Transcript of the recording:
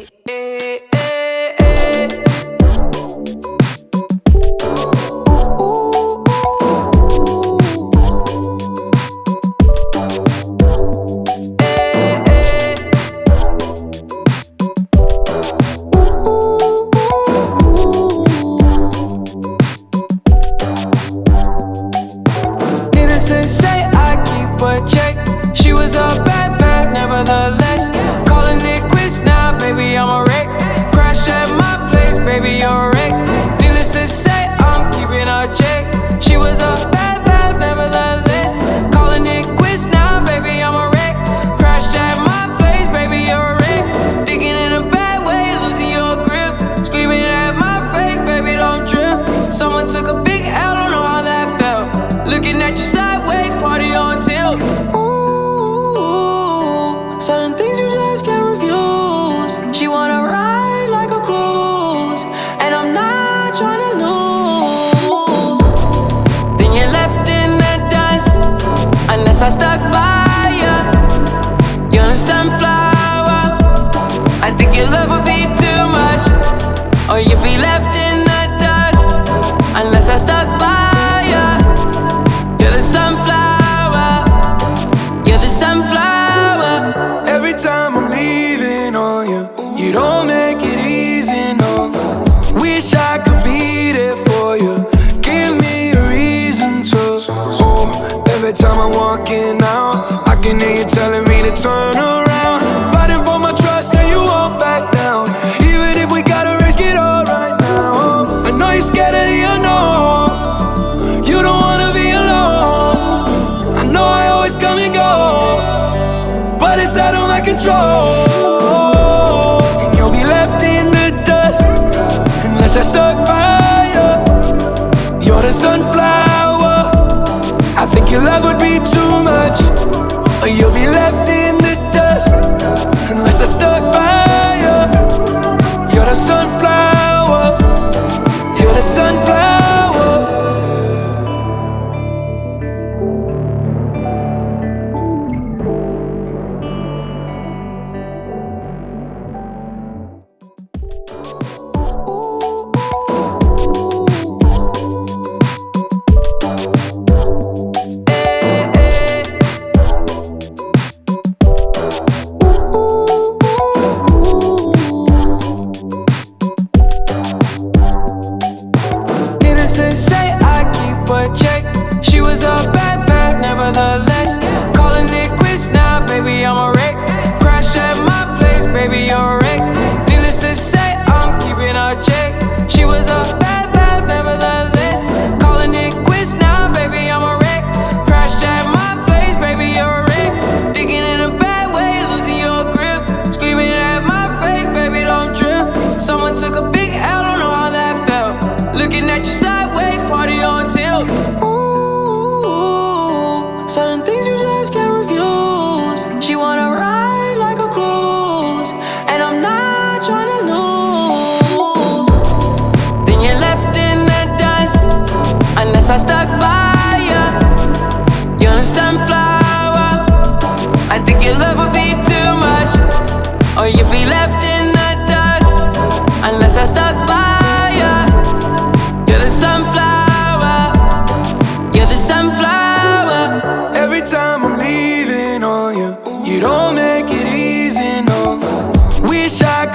Eh, eh, eh. Needless to say, I keep a check. She was a bad, bad, nevertheless. Calling it quits now, baby, I'm a wreck. Crash at my place, baby, you're a wreck. Needless to say, I'm keeping a check. She was a bad, bad, nevertheless. Calling it quits now, baby, I'm a wreck. Crash at my place, baby, you're a wreck. Thinking in a bad way, losing your grip. Screaming at my face, baby, don't trip. Someone took a big L, don't know how that felt. Looking at you sideways, party on tilt. Ooh, certain things you just can't refuse. She wanna ride like a cruise, and I'm not trying to lose. Then you're left in the dust, unless I stuck by ya. You're a sunflower. I think your love would be too much, or you'd be left in the dust, unless I stuck by ya. You're the sunflower. You're the sunflower. Every time I'm leaving on you, you don't make it easy, no. Wish I could be there for you. Give me a reason to. Oh, every time I'm walking out, I can hear you telling me to turn around. Fighting for my trust and you won't back down. Even if we gotta risk it all right now. I know you're scared of the unknown. You don't wanna be alone. I know I always come and go, but it's out of my control. And you'll be left in the dust, unless I stuck by you. You're the sunflower. I think your love would be too much, or you'll be left in the dust, unless I stuck by you. You're the sunflower. You're the sunflower. Needless to say, I keep a check. She was a bad, bad, nevertheless. Calling it quits now, baby, I'm a wreck. Crash at my place, baby, you're a wreck. Needless to say, I'm keeping a check. She was a bad, bad, nevertheless. Calling it quits now, baby, I'm a wreck. Crash at my place, baby, you're a wreck. Thinking in a bad way, losing your grip. Screaming at my face, baby, don't trip. Someone took a big L, don't know how that felt. Looking at you sideways, party on tilt. Ooh, certain things you just can't refuse. She wanna ride like a cruise, and I'm not trying to lose. Then you're left in the dust, unless I stuck by ya. You're a sunflower. I think your love would be too much, or you'd be left in the dust, unless I stuck by ya. You're the sunflower. You're the sunflower. Every time I'm leaving on you, you don't make it easy, no. Wish I